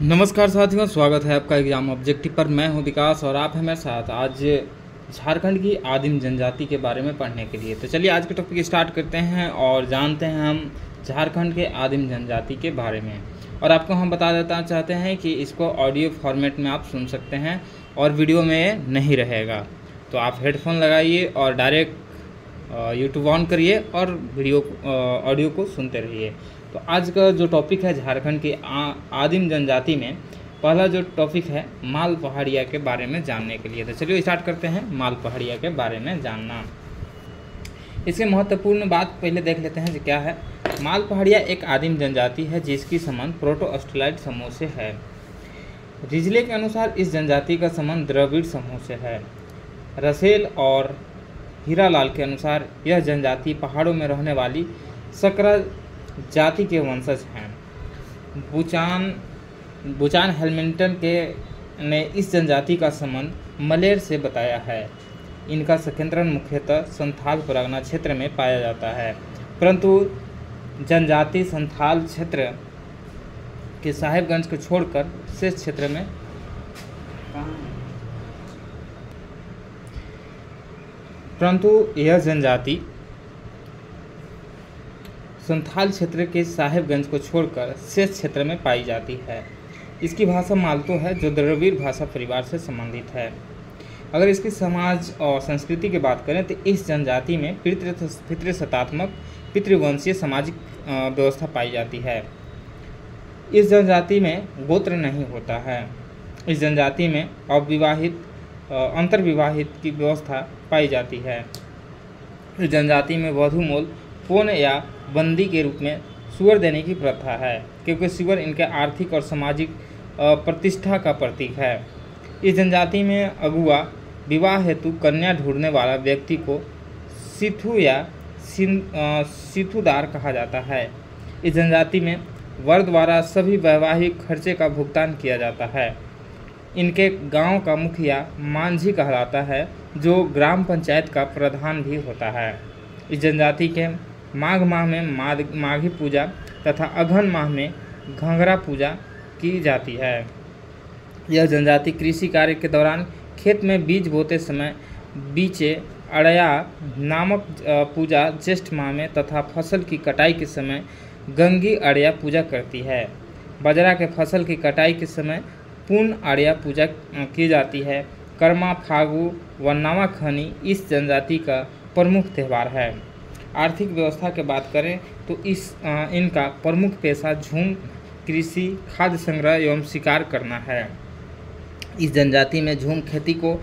नमस्कार साथियों, स्वागत है आपका एग्जाम ऑब्जेक्टिव पर। मैं हूं विकास और आप हैं मेरे साथ आज झारखंड की आदिम जनजाति के बारे में पढ़ने के लिए। तो चलिए आज के टॉपिक स्टार्ट करते हैं और जानते हैं हम झारखंड के आदिम जनजाति के बारे में। और आपको हम बता देना चाहते हैं कि इसको ऑडियो फॉर्मेट में आप सुन सकते हैं और वीडियो में नहीं रहेगा। तो आप हेडफोन लगाइए और डायरेक्ट यूट्यूब ऑन करिए और ऑडियो को सुनते रहिए। तो आज का जो टॉपिक है झारखंड की आदिम जनजाति में पहला जो टॉपिक है माल पहाड़िया के बारे में जानने के लिए। तो चलिए स्टार्ट करते हैं माल पहाड़िया के बारे में जानना। इसके महत्वपूर्ण बात पहले देख लेते हैं जो क्या है। माल पहाड़िया एक आदिम जनजाति है जिसकी संबंध प्रोटो ऑस्ट्रेलाइड समूह से है। रिजले के अनुसार इस जनजाति का संबंध द्रविड़ समूह से है। रसेल और हीरालाल के अनुसार यह जनजाति पहाड़ों में रहने वाली सकरा जाति के वंशज हैं। बुचान हेलमिंटन ने इस जनजाति का संबंध मलेर से बताया है। इनका संकेंद्रण मुख्यतः संथाल परगना क्षेत्र में पाया जाता है, परंतु जनजाति संथाल क्षेत्र के साहिबगंज को छोड़कर शेष क्षेत्र में यह जनजाति संथाल क्षेत्र के साहिबगंज को छोड़कर शेष क्षेत्र में पाई जाती है। इसकी भाषा मालतो है जो द्रविड़ भाषा परिवार से संबंधित है। अगर इसकी समाज और संस्कृति की बात करें तो इस जनजाति में पितृसत्तात्मक पितृवंशीय सामाजिक व्यवस्था पाई जाती है। इस जनजाति में गोत्र नहीं होता है। इस जनजाति में अंतर्विवाहित की व्यवस्था पाई जाती है। इस जनजाति में वधूमोल पौन या बंदी के रूप में सुअर देने की प्रथा है, क्योंकि सुअर इनके आर्थिक और सामाजिक प्रतिष्ठा का प्रतीक है। इस जनजाति में अगुआ विवाह हेतु कन्या ढूंढने वाला व्यक्ति को सिथु या सिथुदार कहा जाता है। इस जनजाति में वर द्वारा सभी वैवाहिक खर्चे का भुगतान किया जाता है। इनके गांव का मुखिया मांझी कहलाता है, जो ग्राम पंचायत का प्रधान भी होता है। इस जनजाति के माघ माह में माघी पूजा तथा अघन माह में घंघरा पूजा की जाती है। यह जनजाति कृषि कार्य के दौरान खेत में बीज बोते समय बीचे अड़या नामक पूजा ज्येष्ठ माह में तथा फसल की कटाई के समय गंगी अड़या पूजा करती है। बाजरा के फसल की कटाई के समय पूर्ण अड़या पूजा की जाती है। कर्मा फागु व नवाखनी इस जनजाति का प्रमुख त्यौहार है। आर्थिक व्यवस्था की बात करें तो इनका प्रमुख पेशा झूम, कृषि, खाद्य संग्रह एवं शिकार करना है। इस जनजाति में झूम खेती को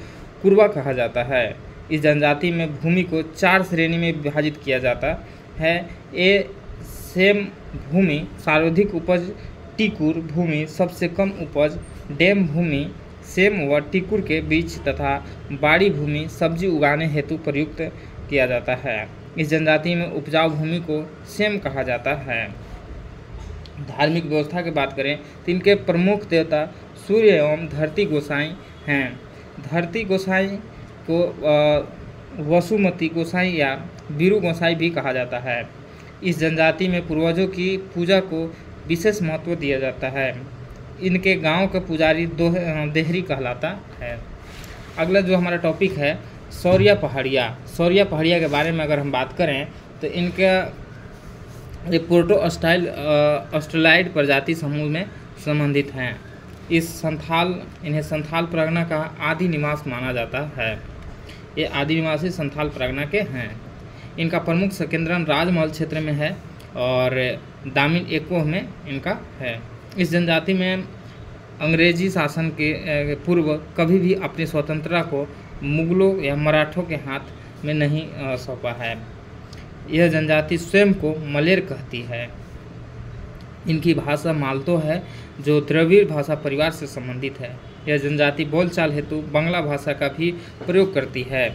कुरवा कहा जाता है। इस जनजाति में भूमि को 4 श्रेणी में विभाजित किया जाता है। ए सेम भूमि, सर्वाधिक उपज टिकुर भूमि, सबसे कम उपज डेम भूमि, सेम व टिकुर के बीच तथा बाड़ी भूमि सब्जी उगाने हेतु प्रयुक्त किया जाता है। इस जनजाति में उपजाऊ भूमि को सेम कहा जाता है। धार्मिक व्यवस्था की बात करें तो इनके प्रमुख देवता सूर्य एवं धरती गोसाई हैं। धरती गोसाई को वसुमती गोसाई या बीरू गोसाई भी कहा जाता है। इस जनजाति में पूर्वजों की पूजा को विशेष महत्व दिया जाता है। इनके गांव का पुजारी देहरी कहलाता है। अगला जो हमारा टॉपिक है सौरिया पहाड़िया के बारे में अगर हम बात करें तो इनका ये प्रोटो ऑस्ट्रेलाइड प्रजाति समूह में संबंधित हैं। इन्हें संथाल परगना का आदि निवास माना जाता है। ये आदि निवासी संथाल परगना के हैं। इनका प्रमुख संकेंद्रण राजमहल क्षेत्र में है और दामिन एकोह में इनका है। इस जनजाति में अंग्रेजी शासन के पूर्व कभी भी अपनी स्वतंत्रता को मुगलों या मराठों के हाथ में नहीं सौंपा है। यह जनजाति स्वयं को मलेर कहती है। इनकी भाषा मालतो है जो द्रविड़ भाषा परिवार से संबंधित है। यह जनजाति बोलचाल हेतु बांग्ला भाषा का भी प्रयोग करती है।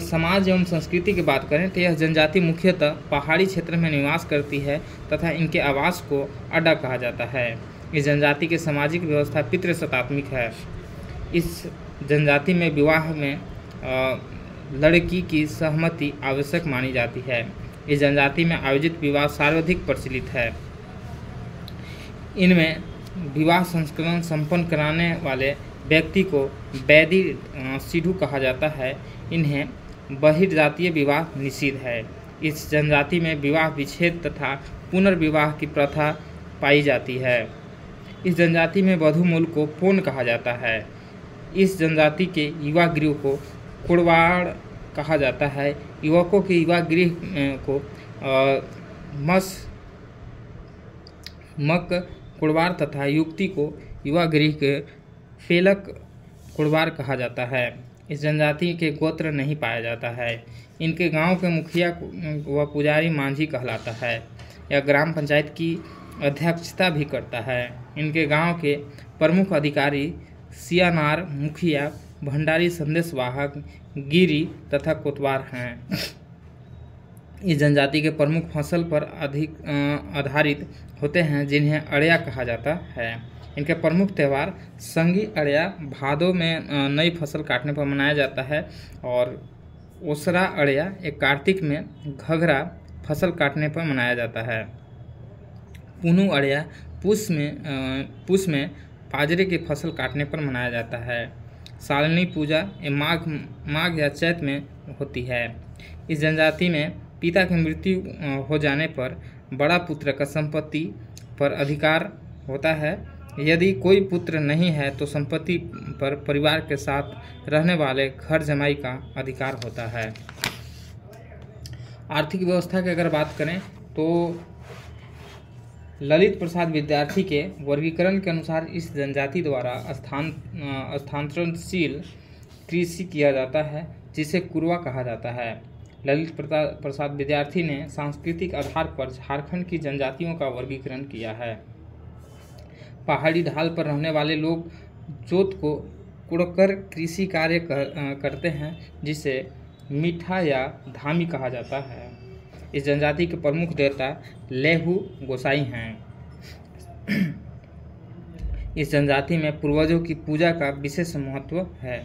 समाज एवं संस्कृति की बात करें तो यह जनजाति मुख्यतः पहाड़ी क्षेत्र में निवास करती है तथा इनके आवास को अड्डा कहा जाता है। इस जनजाति की सामाजिक व्यवस्था पितृसत्तात्मक है। इस जनजाति में विवाह में लड़की की सहमति आवश्यक मानी जाती है। इस जनजाति में आयोजित विवाह सर्वाधिक प्रचलित है। इनमें विवाह संस्करण संपन्न कराने वाले व्यक्ति को वैदी सिद्धू कहा जाता है। इन्हें बहिर्जातीय विवाह निषिद्ध है। इस जनजाति में विवाह विच्छेद तथा पुनर्विवाह की प्रथा पाई जाती है। इस जनजाति में वधूमूल को पोन कहा जाता है। इस जनजाति के युवा गृह को कुड़वाड़ कहा जाता है। युवकों के युवा गृह को मक कुड़वार तथा युवती को युवा गृह के फेलक कुड़वार कहा जाता है। इस जनजाति के गोत्र नहीं पाया जाता है। इनके गांव के मुखिया व पुजारी मांझी कहलाता है। यह ग्राम पंचायत की अध्यक्षता भी करता है। इनके गांव के प्रमुख अधिकारी सियानार, मुखिया, भंडारी, संदेशवाहक, गिरी तथा कोतवार हैं। इस जनजाति के प्रमुख फसल पर आधारित होते हैं, जिन्हें अड़िया कहा जाता है। इनके प्रमुख त्यौहार संगी अड़िया भादों में नई फसल काटने पर मनाया जाता है, और ओसरा अड़िया एक कार्तिक में घघरा फसल काटने पर मनाया जाता है। पुनू अड़िया पुष में बाजरे की फसल काटने पर मनाया जाता है। सालनी पूजा माघ या चैत में होती है। इस जनजाति में पिता की मृत्यु हो जाने पर बड़ा पुत्र का संपत्ति पर अधिकार होता है। यदि कोई पुत्र नहीं है तो संपत्ति पर परिवार के साथ रहने वाले घर जमाई का अधिकार होता है। आर्थिक व्यवस्था की अगर बात करें तो ललित प्रसाद विद्यार्थी के वर्गीकरण के अनुसार इस जनजाति द्वारा स्थानांतरणशील कृषि किया जाता है, जिसे कुरवा कहा जाता है। ललित प्रसाद विद्यार्थी ने सांस्कृतिक आधार पर झारखंड की जनजातियों का वर्गीकरण किया है। पहाड़ी ढाल पर रहने वाले लोग जोत को कुड़कर कृषि कार्य करते हैं, जिसे मीठा या धामी कहा जाता है। इस जनजाति के प्रमुख देवता लेहू गोसाई हैं। इस जनजाति में पूर्वजों की पूजा का विशेष महत्व है,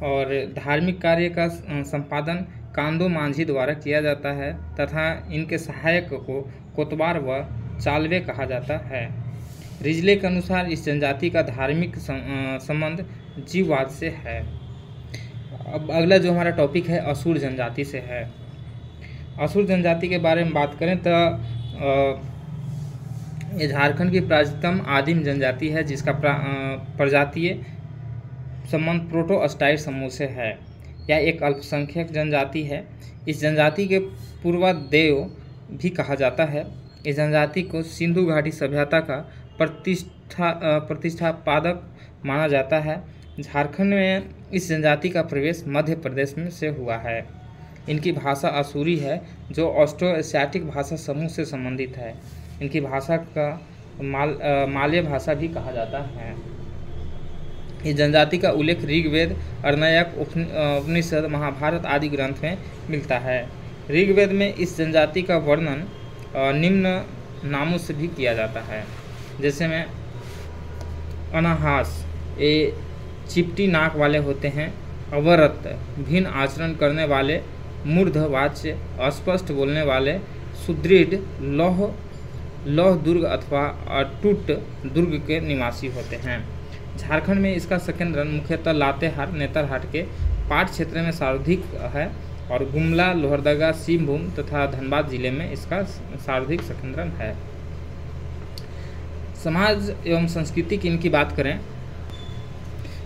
और धार्मिक कार्य का संपादन कांदो मांझी द्वारा किया जाता है तथा इनके सहायक को कोतवार व चालवे कहा जाता है। रिजले के अनुसार इस जनजाति का धार्मिक संबंध जीववाद से है। अब अगला जो हमारा टॉपिक है असुर जनजाति से है। असुर जनजाति के बारे में बात करें तो ये झारखंड की प्राचीनतम आदिम जनजाति है, जिसका प्रजातीय संबंध प्रोटो-अस्टाइड समूह से है। यह एक अल्पसंख्यक जनजाति है। इस जनजाति के पूर्वादेव भी कहा जाता है। इस जनजाति को सिंधु घाटी सभ्यता का प्रतिष्ठापादक माना जाता है। झारखंड में इस जनजाति का प्रवेश मध्य प्रदेश में से हुआ है। इनकी भाषा आसुरी है, जो ऑस्ट्रो एशियाटिक भाषा समूह से संबंधित है। इनकी भाषा का मालय भाषा भी कहा जाता है। इस जनजाति का उल्लेख ऋग्वेद, अर्णयक, उपनिषद, महाभारत आदि ग्रंथ में मिलता है। ऋग्वेद में इस जनजाति का वर्णन निम्न नामों से भी किया जाता है, जैसे में अनाहास, ये चिपटी नाक वाले होते हैं। अवरत, भिन्न आचरण करने वाले, मूर्धवाच्य, अस्पष्ट बोलने वाले। सुदृढ़, लौह दुर्ग अथवा अटूट दुर्ग के निवासी होते हैं। झारखंड में इसका संकेंद्रण मुख्यतः लातेहार, नेतरहाट के पाट क्षेत्र में सर्वाधिक है, और गुमला, लोहरदगा, सिंहभूम तथा धनबाद जिले में इसका सर्वाधिक संकेंद्रण है। समाज एवं संस्कृति की इनकी बात करें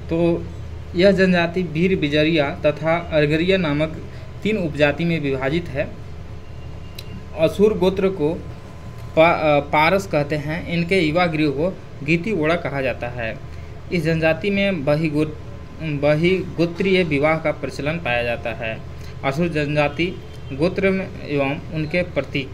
तो यह जनजाति भीर, बिजरिया तथा अरगरिया नामक 3 उपजाति में विभाजित है। असुर गोत्र को पारस कहते हैं। इनके युवा गृह को गीति ओड़ा कहा जाता है। इस जनजाति में बहिगोत्रीय विवाह का प्रचलन पाया जाता है। असुर जनजाति गोत्र एवं उनके प्रतीक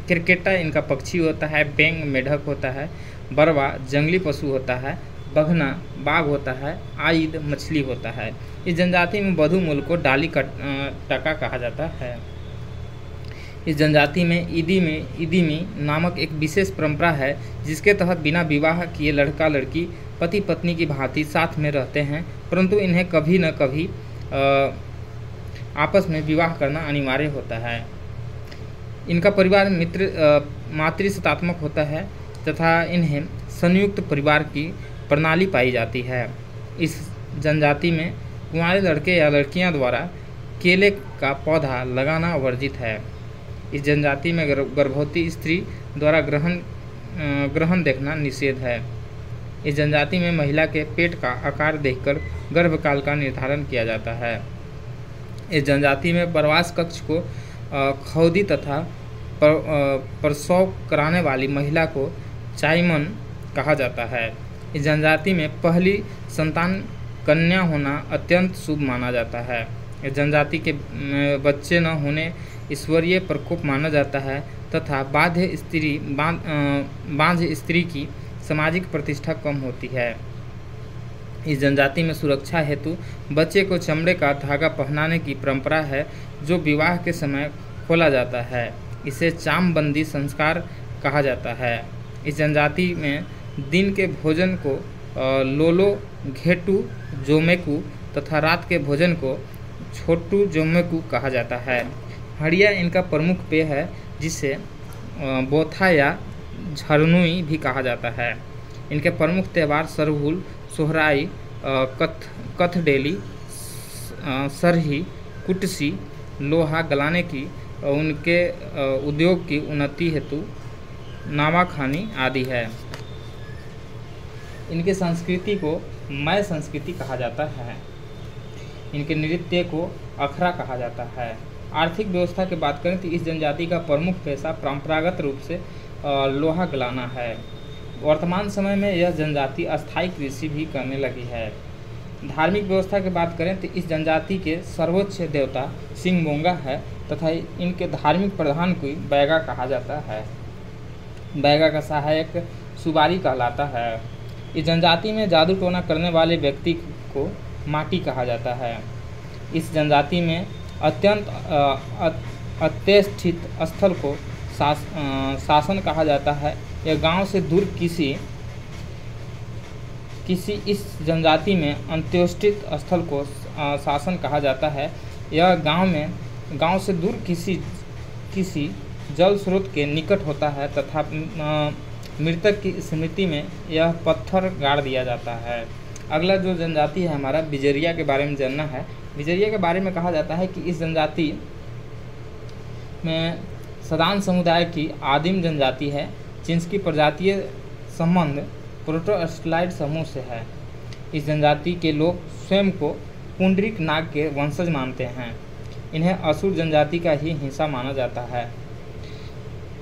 क्रिकेटा इनका पक्षी होता है, बेंग मेढक होता है, बरवा जंगली पशु होता है, बघना बाघ होता है, आइद मछली होता है। इस जनजाति में वधूमूल को डाली टका कहा जाता है। इस जनजाति में इदिमी नामक एक विशेष परंपरा है, जिसके तहत बिना विवाह किए लड़का लड़की पति पत्नी की भांति साथ में रहते हैं, परंतु इन्हें कभी न कभी आपस में विवाह करना अनिवार्य होता है। इनका परिवार मातृसत्तात्मक होता है तथा इन्हें संयुक्त परिवार की प्रणाली पाई जाती है। इस जनजाति में कुंवारे लड़के या लड़कियां द्वारा केले का पौधा लगाना वर्जित है। इस जनजाति में गर्भवती स्त्री द्वारा ग्रहण देखना निषेध है। इस जनजाति में महिला के पेट का आकार देखकर गर्भकाल का निर्धारण किया जाता है। इस जनजाति में प्रवास कक्ष को खौदी तथा प्रसव कराने वाली महिला को चाइमन कहा जाता है। इस जनजाति में पहली संतान कन्या होना अत्यंत शुभ माना जाता है। इस जनजाति के बच्चे न होने ईश्वरीय प्रकोप माना जाता है तथा बांझ स्त्री की सामाजिक प्रतिष्ठा कम होती है। इस जनजाति में सुरक्षा हेतु बच्चे को चमड़े का धागा पहनाने की परंपरा है, जो विवाह के समय खोला जाता है। इसे चामबंदी संस्कार कहा जाता है। इस जनजाति में दिन के भोजन को लोलो घेटू जोमेकू तथा रात के भोजन को छोटू जोमेकू कहा जाता है। हड़िया इनका प्रमुख पेय है, जिसे बोथा या झरनुई भी कहा जाता है। इनके प्रमुख त्यौहार सरहुल, सोहराई, कथडेली, सरही, कुटसी, लोहा गलाने की उनके उद्योग की उन्नति हेतु नावाखानी आदि है। इनके संस्कृति को मय संस्कृति कहा जाता है। इनके नृत्य को अखरा कहा जाता है। आर्थिक व्यवस्था की बात करें तो इस जनजाति का प्रमुख पेशा परंपरागत रूप से लोहा गलाना है। वर्तमान समय में यह जनजाति अस्थायी कृषि भी करने लगी है। धार्मिक व्यवस्था की बात करें तो इस जनजाति के सर्वोच्च देवता सिंगमोंगा है तथा इनके धार्मिक प्रधान को बैगा कहा जाता है। बैगा का सहायक सुबारी कहलाता है। इस जनजाति में जादू टोना करने वाले व्यक्ति को माटी कहा जाता है। इस जनजाति में अत्यंत अत्यस्थित स्थल को शासन कहा जाता है। यह गांव से दूर किसी इस जनजाति में अंत्योष्ठित स्थल को शासन कहा जाता है। यह गांव से दूर किसी जल स्रोत के निकट होता है तथा मृतक की स्मृति में यह पत्थर गाड़ दिया जाता है। अगला जो जनजाति है हमारा बिजरिया के बारे में जानना है। बिजरिया के बारे में कहा जाता है कि इस जनजाति में सदान समुदाय की आदिम जनजाति है, जिनकी प्रजातीय संबंध प्रोटोस्टलाइड समूह से है। इस जनजाति के लोग स्वयं को पुंडरीक नाग के वंशज मानते हैं। इन्हें असुर जनजाति का ही हिस्सा माना जाता है।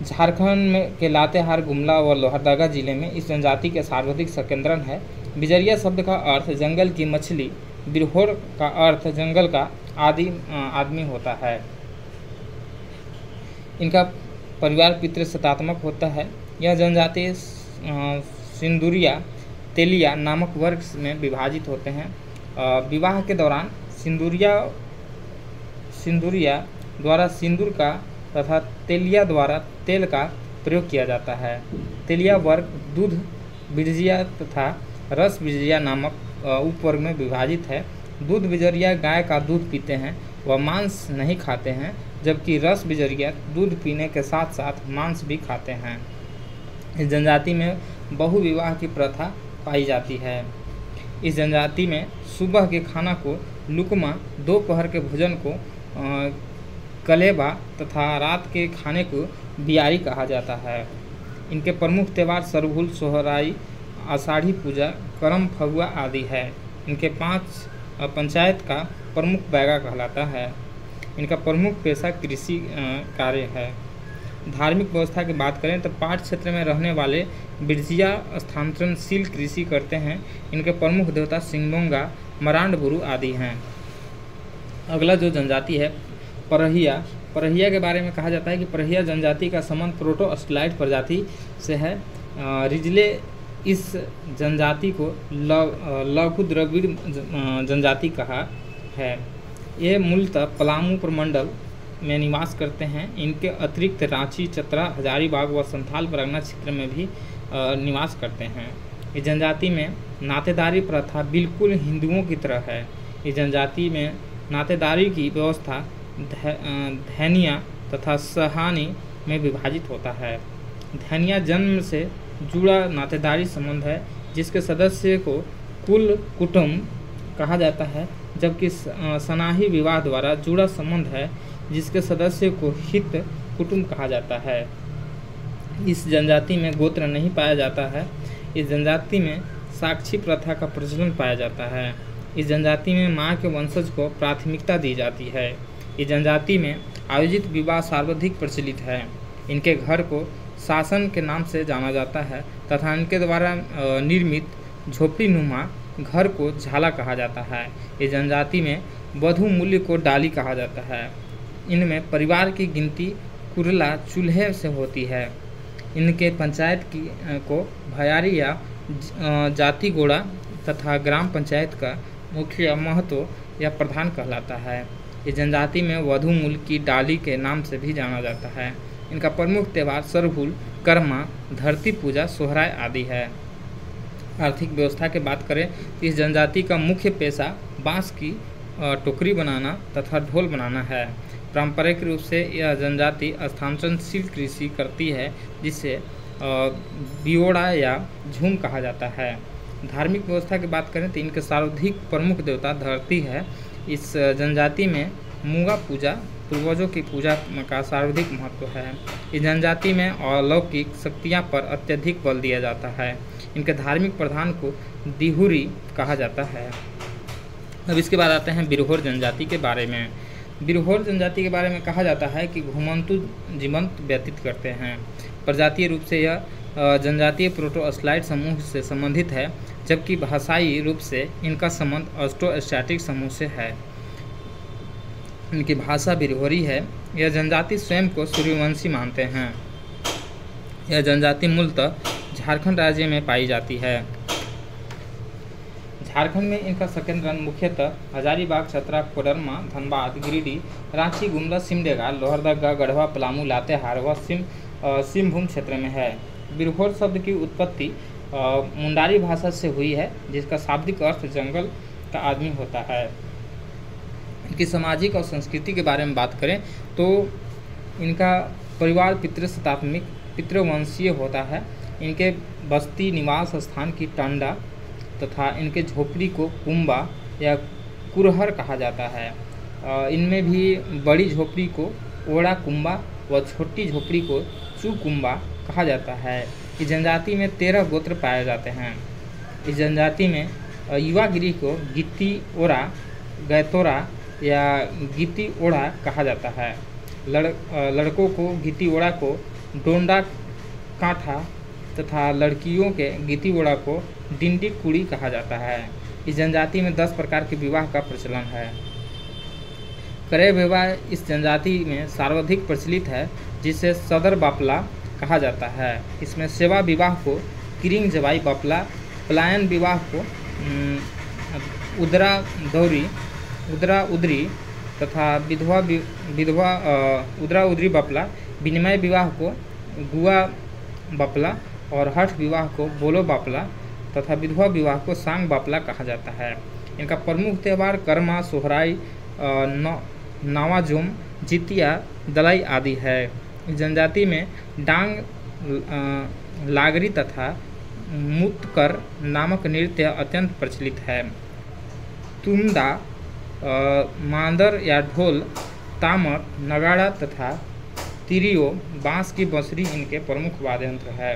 झारखंड में के लातेहार, गुमला व लोहरदगा जिले में इस जनजाति के सर्वाधिक संकेंद्रण है। बिजरिया शब्द का अर्थ जंगल की मछली, बिरहोर का अर्थ जंगल का आदमी होता है। इनका परिवार पितृसत्तात्मक होता है। यह जनजाति सिंदूरिया तेलिया नामक वर्ग में विभाजित होते हैं। विवाह के दौरान सिंदूरिया द्वारा सिंदूर का तथा तेलिया द्वारा तेल का प्रयोग किया जाता है। तेलिया वर्ग दूध बिजरिया तथा रस बिजरिया नामक उपवर्ग में विभाजित है। दूध बिजरिया गाय का दूध पीते हैं व मांस नहीं खाते हैं, जबकि रस बिजरिया दूध पीने के साथ साथ मांस भी खाते हैं। इस जनजाति में बहु विवाह की प्रथा पाई जाती है। इस जनजाति में सुबह के खाना को लुकमा, दोपहर के भोजन को कलेबा तथा रात के खाने को बियारी कहा जाता है। इनके प्रमुख त्यौहार सरहुल, सोहराई, आषाढ़ी पूजा, करम फगुआ आदि है। इनके 5 पंचायत का प्रमुख बैगा कहलाता है। इनका प्रमुख पेशा कृषि कार्य है। धार्मिक व्यवस्था की बात करें तो पाट क्षेत्र में रहने वाले बिरजिया स्थानांतरणशील कृषि करते हैं। इनके प्रमुख देवता सिंगमोंगा, मरांडबुरु आदि हैं। अगला जो जनजाति है परहिया के बारे में कहा जाता है कि परहिया जनजाति का संबंध प्रोटोस्टलाइड प्रजाति से है। रिजले इस जनजाति को लघु द्रविड़ जनजाति कहा है। ये मूलतः पलामू प्रमंडल में निवास करते हैं। इनके अतिरिक्त रांची, चतरा, हजारीबाग व संथाल परगना क्षेत्र में भी निवास करते हैं। इस जनजाति में नातेदारी प्रथा बिल्कुल हिंदुओं की तरह है। इस जनजाति में नातेदारी की व्यवस्था धैनिया तथा सहानी में विभाजित होता है। धैनिया जन्म से जुड़ा नातेदारी संबंध है, जिसके सदस्य को कुल कुटुंब कहा जाता है, जबकि सनाही विवाह द्वारा जुड़ा संबंध है, जिसके सदस्य को हित कुटुंब कहा जाता है। इस जनजाति में गोत्र नहीं पाया जाता है। इस जनजाति में साक्षी प्रथा का प्रचलन पाया जाता है। इस जनजाति में माँ के वंशज को प्राथमिकता दी जाती है। इस जनजाति में आयोजित विवाह सर्वाधिक प्रचलित है। इनके घर को शासन के नाम से जाना जाता है तथा इनके द्वारा निर्मित झोपड़ी नुमा घर को झाला कहा जाता है। इस जनजाति में वधु मूल्य को डाली कहा जाता है। इनमें परिवार की गिनती कुरला चूल्हे से होती है। इनके पंचायत को भयारी या जाति गोड़ा तथा ग्राम पंचायत का मुखिया महतो या प्रधान कहलाता है। इस जनजाति में वधु मूल की डाली के नाम से भी जाना जाता है। इनका प्रमुख त्यौहार सरहुल, कर्मा, धरती पूजा, सोहराय आदि है। आर्थिक व्यवस्था की बात करें तो इस जनजाति का मुख्य पेशा बांस की टोकरी बनाना तथा ढोल बनाना है। पारंपरिक रूप से यह जनजाति स्थानांतरणशील कृषि करती है, जिसे बियोड़ा या झूम कहा जाता है। धार्मिक व्यवस्था की बात करें तो इनके सर्वाधिक प्रमुख देवता धरती है। इस जनजाति में मूंगा पूजा, पूर्वजों की पूजा का सर्वाधिक महत्व है। इस जनजाति में अलौकिक शक्तियाँ पर अत्यधिक बल दिया जाता है। इनके धार्मिक प्रधान को दिहुरी कहा जाता है। अब इसके बाद आते हैं बिरहोर जनजाति के बारे में। बिरहोर जनजाति के बारे में कहा जाता है कि घुमंतु जीवन व्यतीत करते हैं। प्रजातीय रूप से यह जनजातीय प्रोटोस्लाइड समूह से संबंधित है, जबकि भाषाई रूप से इनका संबंध ऑस्ट्रोस्टैटिक समूह से है। इनकी भाषा बिरहोरी है। यह जनजाति स्वयं को सूर्यवंशी मानते हैं। यह जनजाति मूलतः झारखंड राज्य में पाई जाती है। झारखंड में इनका संकेंद्रण मुख्यतः हजारीबाग, चतरा, कोडरमा, धनबाद, गिरिडीह, रांची, गुमला, सिमडेगा, लोहरदगा, गढ़वा, पलामू, लातेहार व सिंहभूम क्षेत्र में है। बिरहोर शब्द की उत्पत्ति मुंडारी भाषा से हुई है, जिसका शाब्दिक अर्थ जंगल का आदमी होता है। इनकी सामाजिक और संस्कृति के बारे में बात करें तो इनका परिवार पितृशतात्मिक पितृवंशीय होता है। इनके बस्ती निवास स्थान की टांडा तथा इनके झोपड़ी को कुंबा या कुरहर कहा जाता है। इनमें भी बड़ी झोपड़ी को ओड़ा कुंबा व छोटी झोपड़ी को चूकुंबा कहा जाता है। इस जनजाति में 13 गोत्र पाए जाते हैं। इस जनजाति में युवागिरी को गित्ती ओरा, गैतोरा या गित्ती ओड़ा कहा जाता है। लड़कों को गित्ती ओड़ा को डोंडा कांठा तथा लड़कियों के गित्ती ओड़ा को डिंडी कुड़ी कहा जाता है। इस जनजाति में 10 प्रकार के विवाह का प्रचलन है। क्रय विवाह इस जनजाति में सर्वाधिक प्रचलित है, जिसे सदर बापला कहा जाता है। इसमें सेवा विवाह को किरिंग जवाई बापला, पलायन विवाह को उदरा उदरी तथा विधवा उदरा उदरी बापला, विनिमय विवाह को गुआ बापला और हठ विवाह को बोलो बापला तथा विधवा विवाह को सांग बापला कहा जाता है। इनका प्रमुख त्यौहार कर्मा, सोहराई, नावाजोम, जितिया, दलाई आदि है। इस जनजाति में डांग, लागरी तथा मुतकर नामक नृत्य अत्यंत प्रचलित है। तुम्दा, मांदर या ढोल, तामक, नगाड़ा तथा तिरियो, बांस की बंसरी इनके प्रमुख वाद्य यंत्र है।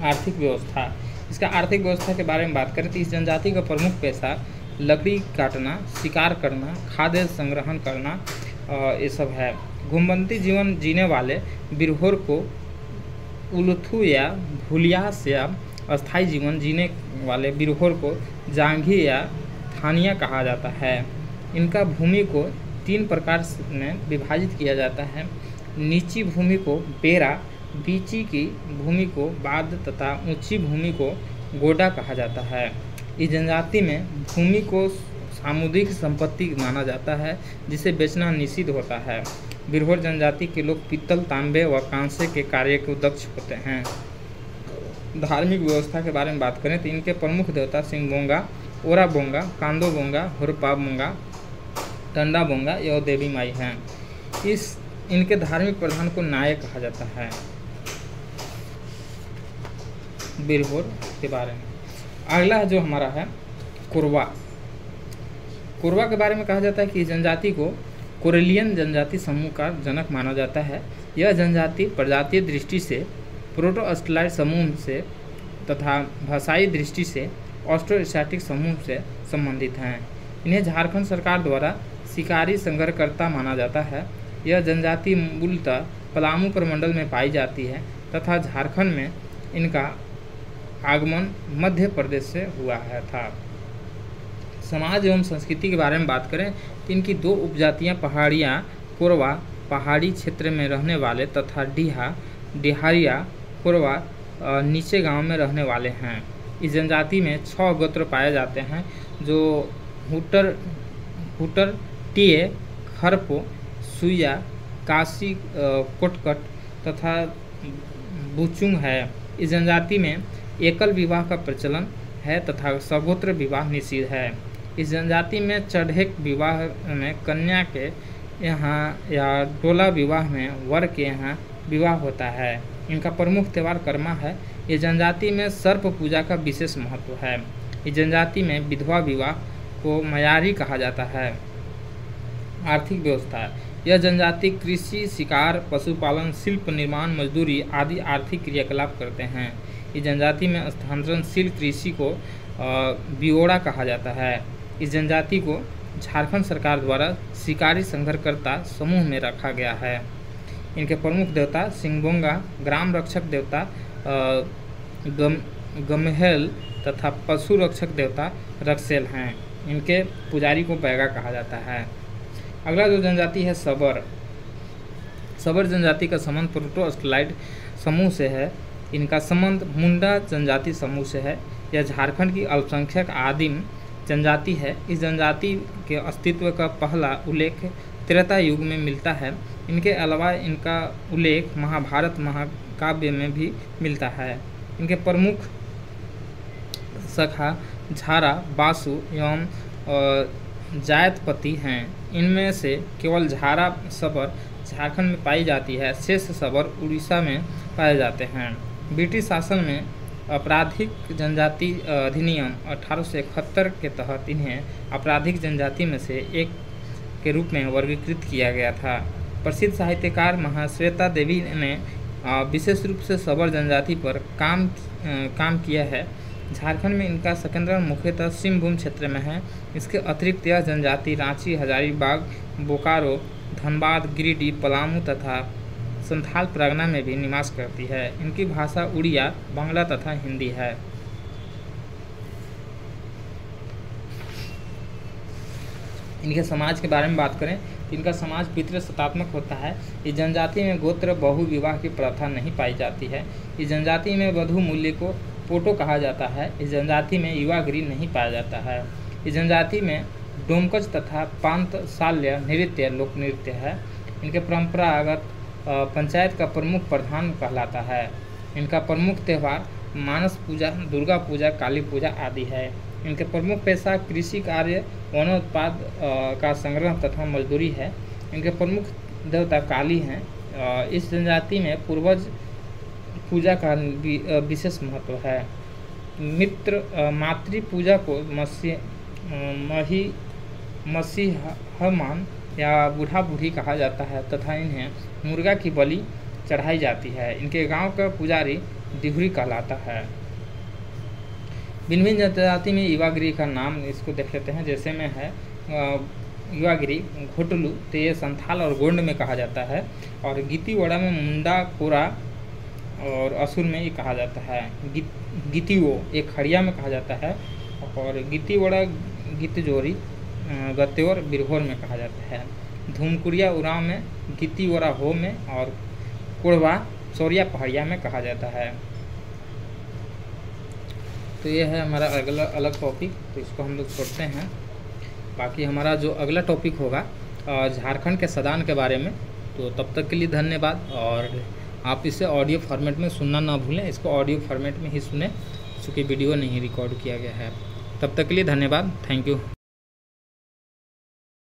आर्थिक व्यवस्था, इसका आर्थिक व्यवस्था के बारे में बात करें तो इस जनजाति का प्रमुख पेशा लकड़ी काटना, शिकार करना, खाद्य संग्रहण करना ये सब है। घुमंती जीवन जीने वाले बिरहोर को उलथू या भूलियास या अस्थायी जीवन जीने वाले बिरहोर को जांघी या थानिया कहा जाता है। इनका भूमि को 3 प्रकार में विभाजित किया जाता है। नीची भूमि को बेरा, बीची की भूमि को बाद तथा ऊंची भूमि को गोडा कहा जाता है। इस जनजाति में भूमि को सामुदायिक संपत्ति माना जाता है, जिसे बेचना निषिद्ध होता है। बिरहोर जनजाति के लोग पीतल, तांबे व कांसे के कार्य को दक्ष होते हैं। धार्मिक व्यवस्था के बारे में बात करें तो इनके प्रमुख देवता सिंहबोंगा, ओरा बोंगा, कांदो बोंगा, हुरपा बोंगा, टंडा बोंगा यह देवी माई हैं। इनके धार्मिक प्रधान को नायक कहा जाता है। बिरहोर के बारे में। अगला जो हमारा है कोरवा। कोरवा के बारे में कहा जाता है कि जनजाति को कोरेलियन जनजाति समूह का जनक माना जाता है। यह जनजाति प्रजातीय दृष्टि से प्रोटोअस्ट्रलाइड समूह से तथा भाषाई दृष्टि से ऑस्ट्रो एशियाटिक समूह से संबंधित हैं। इन्हें झारखंड सरकार द्वारा शिकारी संग्रहकर्ता माना जाता है। यह जनजाति मूलतः पलामू प्रमंडल में पाई जाती है तथा झारखंड में इनका आगमन मध्य प्रदेश से हुआ था। समाज एवं संस्कृति के बारे में बात करें तो इनकी दो उपजातियां पहाड़ियाँ कोरवा पहाड़ी क्षेत्र में रहने वाले तथा डिहारिया कोरवा नीचे गांव में रहने वाले हैं। इस जनजाति में 6 गोत्र पाए जाते हैं जो हुटर टिए खरपो सुइया काशी कोटकट तथा बुचुंग है। इस जनजाति में एकल विवाह का प्रचलन है तथा सगोत्र विवाह निषिद्ध है। इस जनजाति में चढ़ेक विवाह में कन्या के यहाँ या डोला विवाह में वर के यहाँ विवाह होता है। इनका प्रमुख त्यौहार कर्मा है। इस जनजाति में सर्प पूजा का विशेष महत्व है। इस जनजाति में विधवा विवाह को मयारी कहा जाता है। आर्थिक व्यवस्था। यह जनजाति कृषि, शिकार, पशुपालन, शिल्प निर्माण, मजदूरी आदि आर्थिक क्रियाकलाप करते हैं। इस जनजाति में स्थानांतरणशील कृषि को बियोड़ा कहा जाता है। इस जनजाति को झारखंड सरकार द्वारा शिकारी संग्रहकर्ता समूह में रखा गया है। इनके प्रमुख देवता सिंगबोंगा, ग्राम रक्षक देवता गमहेल तथा पशु रक्षक देवता रक्सेल हैं। इनके पुजारी को बैगा कहा जाता है। अगला जो जनजाति है सबर। सबर जनजाति का संबंध प्रोटोअस्ट्रलाइड समूह से है। इनका संबंध मुंडा जनजाति समूह से है। यह झारखंड की अल्पसंख्यक आदिम जनजाति है। इस जनजाति के अस्तित्व का पहला उल्लेख त्रेता युग में मिलता है। इनके अलावा इनका उल्लेख महाभारत महाकाव्य में भी मिलता है। इनके प्रमुख शाखा झारा, बासु एवं जायतपति हैं। इनमें से केवल झारा सबर झारखंड में पाई जाती है। शेष सबर उड़ीसा में पाए जाते हैं। ब्रिटिश शासन में आपराधिक जनजाति अधिनियम 1871 के तहत इन्हें आपराधिक जनजाति में से एक के रूप में वर्गीकृत किया गया था। प्रसिद्ध साहित्यकार महाश्वेता देवी ने विशेष रूप से सबर जनजाति पर काम किया है। झारखंड में इनका संकेंद्रण मुख्यतः सिंहभूम क्षेत्र में है। इसके अतिरिक्त यह जनजाति रांची, हजारीबाग, बोकारो, धनबाद, गिरिडीह, पलामू तथा संथाल परगना में भी निवास करती है। इनकी भाषा उड़िया, बांग्ला तथा हिंदी है। इनके समाज के बारे में बात करें तो इनका समाज पितृसत्तात्मक होता है। इस जनजाति में गोत्र बहु विवाह की प्रथा नहीं पाई जाती है। इस जनजाति में वधु मूल्य को पोटो कहा जाता है। इस जनजाति में युवागिरी नहीं पाया जाता है। इस जनजाति में डोमकच तथा पांतशाल्य नृत्य लोक नृत्य है। इनके परंपरागत पंचायत का प्रमुख प्रधान कहलाता है। इनका प्रमुख त्यौहार मानस पूजा, दुर्गा पूजा, काली पूजा आदि है। इनके प्रमुख पेशा कृषि कार्य, वनोत्पाद का संग्रह तथा मजदूरी है। इनके प्रमुख देवता काली हैं। इस जनजाति में पूर्वज पूजा का विशेष महत्व है। मातृ पूजा को मसीहमान या बूढ़ा बूढ़ी कहा जाता है तथा इन्हें मुर्गा की बलि चढ़ाई जाती है। इनके गांव का पुजारी डिहुरी कहलाता है। भिन्न भिन्न जनजाति में युवागिरी का नाम इसको देख लेते हैं। जैसे में है युवागिरी घोटलू, तो ये संथाल और गोंड में कहा जाता है। और गीतीवड़ा में मुंडा, कोरा और असुर में ये कहा जाता है। गीतीवो एक खड़िया में कहा जाता है। और गीतीवड़ा गीतजोरी गत्योर बिरहोर में कहा जाता है। धूमकुरिया उराव में, गीतीवरा हो में और कुड़वा चौरिया पहाड़िया में कहा जाता है। तो ये है हमारा अगला अलग टॉपिक, तो इसको हम लोग छोड़ते हैं। बाकी हमारा जो अगला टॉपिक होगा झारखंड के सदान के बारे में। तो तब तक के लिए धन्यवाद। और आप इसे ऑडियो फॉर्मेट में सुनना ना भूलें। इसको ऑडियो फॉर्मेट में ही सुने, चूँकि वीडियो नहीं रिकॉर्ड किया गया है। तब तक के लिए धन्यवाद। Thank you.